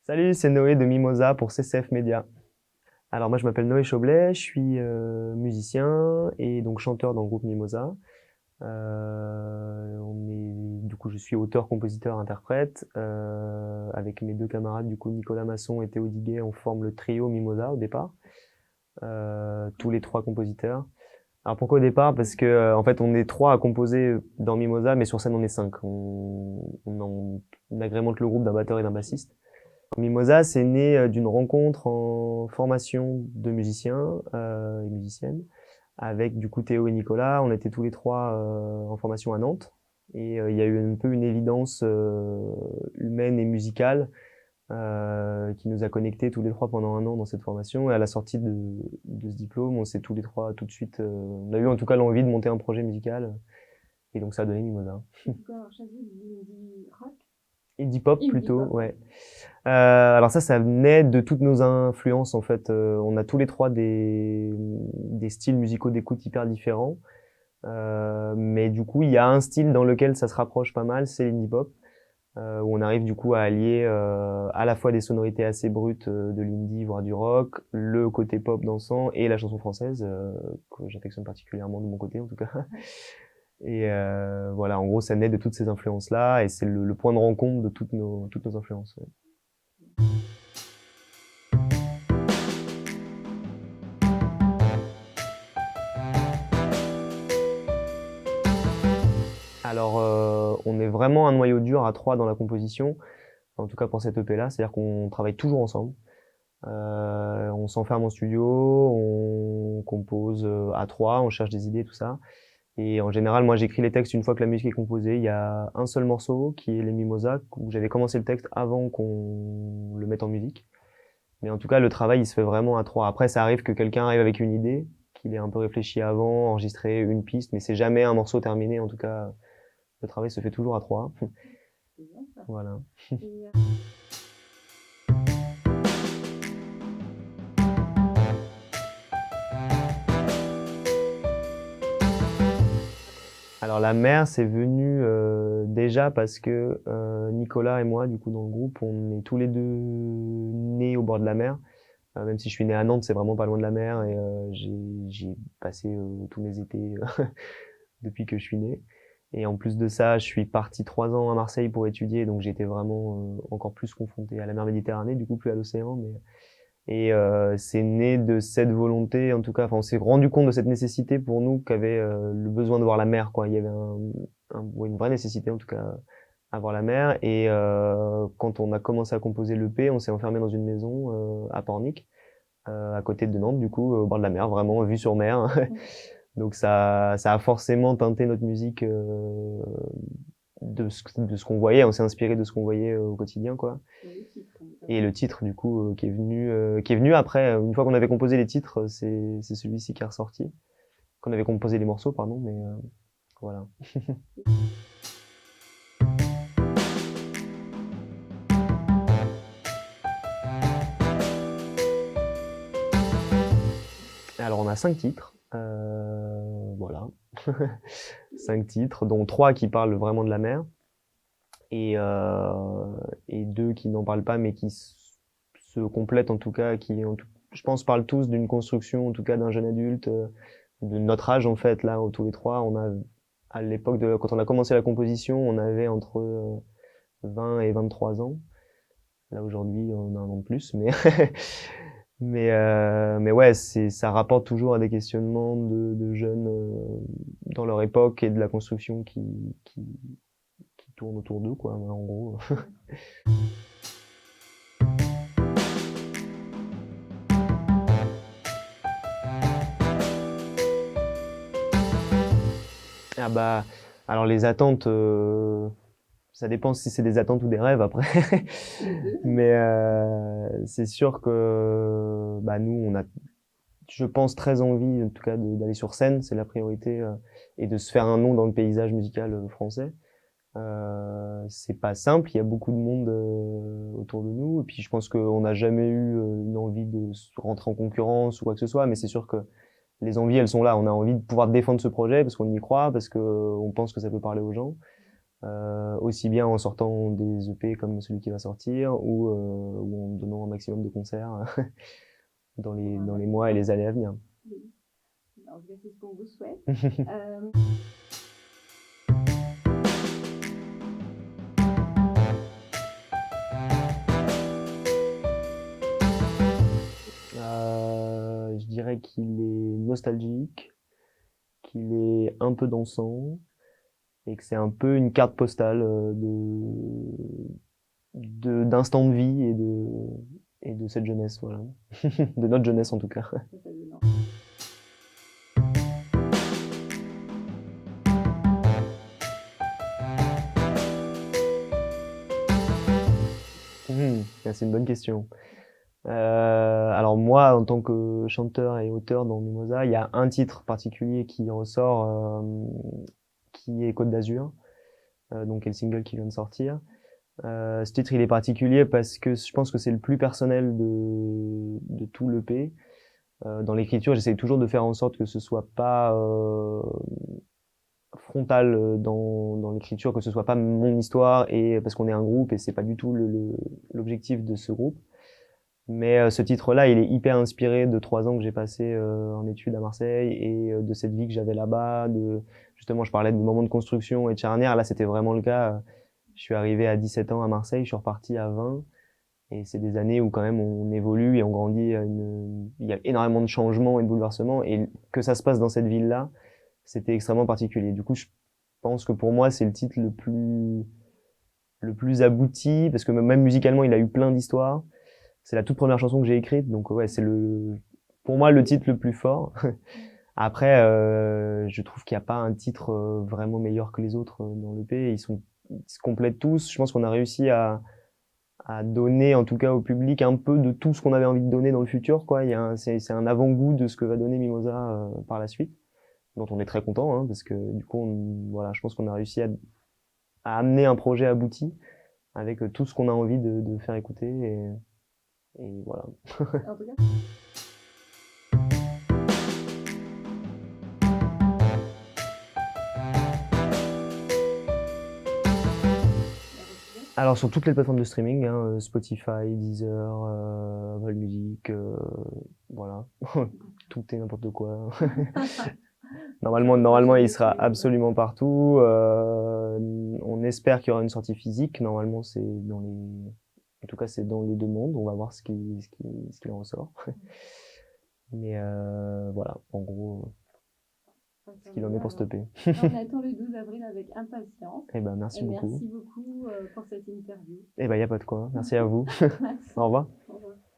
Salut, c'est Noé de Mimosa pour CCF Média. Alors moi je m'appelle Noé Choblet, je suis musicien et donc chanteur dans le groupe Mimosa. Du coup je suis auteur, compositeur, interprète. Avec mes deux camarades du coup Nicolas Masson et Théo Diguet, on forme le trio Mimosa au départ. Tous les trois compositeurs. Alors pourquoi au départ? Parce que en fait on est trois à composer dans Mimosa, mais sur scène on est cinq. On agrémente le groupe d'un batteur et d'un bassiste. Mimosa, c'est né d'une rencontre en formation de musiciens et musiciennes avec du coup Théo et Nicolas. On était tous les trois en formation à Nantes et il y a eu un peu une évidence humaine et musicale qui nous a connectés tous les trois pendant un an dans cette formation. Et à la sortie de ce diplôme, on s'est tous les trois tout de suite, on a eu en tout cas l'envie de monter un projet musical et donc ça a donné Mimosa. Indie pop plutôt, ouais. Alors ça venait de toutes nos influences en fait. On a tous les trois des styles musicaux d'écoute hyper différents, mais du coup il y a un style dans lequel ça se rapproche pas mal, c'est l'indie pop, où on arrive du coup à allier à la fois des sonorités assez brutes de l'indie voire du rock, le côté pop dansant et la chanson française que j'affectionne particulièrement de mon côté en tout cas. Et voilà, en gros ça naît de toutes ces influences là et c'est le point de rencontre de toutes nos influences. Ouais. Alors, on est vraiment un noyau dur à trois dans la composition, en tout cas pour cette EP-là, c'est-à-dire qu'on travaille toujours ensemble. On s'enferme en studio, on compose à trois, on cherche des idées, tout ça. Et en général, moi, j'écris les textes une fois que la musique est composée. Il y a un seul morceau qui est Les Mimosas, où j'avais commencé le texte avant qu'on le mette en musique. Mais en tout cas, le travail, il se fait vraiment à trois. Après, ça arrive que quelqu'un arrive avec une idée, qu'il ait un peu réfléchi avant, enregistré une piste, mais c'est jamais un morceau terminé. En tout cas, le travail se fait toujours à trois. Voilà. Alors la mer, c'est venu déjà parce que Nicolas et moi, du coup, dans le groupe, on est tous les deux nés au bord de la mer. Même si je suis né à Nantes, c'est vraiment pas loin de la mer et j'ai passé tous mes étés depuis que je suis né. Et en plus de ça, je suis parti 3 ans à Marseille pour étudier, donc j'étais vraiment encore plus confronté à la mer Méditerranée, du coup plus à l'océan. Et c'est né de cette volonté, en tout cas, enfin, on s'est rendu compte de cette nécessité pour nous qu'avait le besoin de voir la mer, quoi. Il y avait ouais, une vraie nécessité, en tout cas, à voir la mer. Et quand on a commencé à composer l'EP, on s'est enfermé dans une maison à Pornic, à côté de Nantes, du coup, au bord de la mer, vraiment vue sur mer. Donc ça a forcément teinté notre musique de ce qu'on voyait. On s'est inspiré de ce qu'on voyait au quotidien, quoi. Et le titre, du coup, qui est venu après, une fois qu'on avait composé les titres, c'est celui-ci qui est ressorti. Qu'on avait composé les morceaux, pardon, mais voilà. Alors, on a 5 titres, voilà. 5 titres, dont 3 qui parlent vraiment de la mer, et 2 qui n'en parlent pas, mais qui se complètent en tout cas, je pense, parlent tous d'une construction, en tout cas d'un jeune adulte, de notre âge en fait, là, tous les trois. À l'époque quand on a commencé la composition, on avait entre 20 et 23 ans. Là aujourd'hui, on a un an de plus, mais mais ouais, ça rapporte toujours à des questionnements de jeunes dans leur époque et de la construction qui tourne autour d'eux, quoi, en gros. Ah bah, alors les attentes, ça dépend si c'est des attentes ou des rêves après. Mais c'est sûr que bah, nous, on a, je pense, très envie, en tout cas, d'aller sur scène, c'est la priorité, et de se faire un nom dans le paysage musical français. C'est pas simple, il y a beaucoup de monde autour de nous, et puis je pense qu'on n'a jamais eu une envie de rentrer en concurrence ou quoi que ce soit, mais c'est sûr que les envies, elles sont là. On a envie de pouvoir défendre ce projet parce qu'on y croit, parce que on pense que ça peut parler aux gens. Aussi bien en sortant des EP comme celui qui va sortir, ou maximum de concerts dans les mois et les années à venir. Oui. En tout cas, c'est ce qu'on vous souhaite. Je dirais qu'il est nostalgique, qu'il est un peu dansant et que c'est un peu une carte postale d'instant de vie et de cette jeunesse, voilà. De notre jeunesse en tout cas. C'est une bonne question. Alors moi, en tant que chanteur et auteur dans Mimosa, il y a un titre particulier qui ressort, qui est Côte d'Azur, donc est le single qui vient de sortir. Ce titre, il est particulier parce que je pense que c'est le plus personnel de tout l'EP. Dans l'écriture, j'essaye toujours de faire en sorte que ce soit pas frontal dans l'écriture, que ce soit pas mon histoire, et parce qu'on est un groupe et c'est pas du tout l'objectif de ce groupe. Mais ce titre-là, il est hyper inspiré de 3 ans que j'ai passé en études à Marseille et de cette vie que j'avais là-bas. Justement, je parlais de moments de construction et de charnière. Là, c'était vraiment le cas. Je suis arrivé à 17 ans à Marseille, je suis reparti à 20. Et c'est des années où quand même on évolue et on grandit. Il y a énormément de changements et de bouleversements. Et que ça se passe dans cette ville-là, c'était extrêmement particulier. Du coup, je pense que pour moi, c'est le titre le plus abouti, parce que même musicalement, il a eu plein d'histoires. C'est la toute première chanson que j'ai écrite, donc ouais, c'est pour moi le titre le plus fort. Après, je trouve qu'il n'y a pas un titre vraiment meilleur que les autres dans l'EP. Ils se complètent tous. Je pense qu'on a réussi à donner, en tout cas au public, un peu de tout ce qu'on avait envie de donner dans le futur, quoi. C'est un avant-goût de ce que va donner Mimosa par la suite, dont on est très content, hein, parce que du coup, voilà, je pense qu'on a réussi à amener un projet abouti avec tout ce qu'on a envie de faire écouter et voilà. En tout cas, Alors sur toutes les plateformes de streaming, hein, Spotify, Deezer, Apple Music, voilà, tout et n'importe quoi. Normalement, il sera absolument partout. On espère qu'il y aura une sortie physique. Normalement, en tout cas, c'est dans les 2 mondes. On va voir ce qu'il en ressort. Mais voilà, en gros, ce qu'il en est pour stopper. on attend le 12 avril avec impatience. Eh ben, merci beaucoup. Merci beaucoup pour cette interview. Eh ben, y a pas de quoi. Merci à vous. Merci. Au revoir.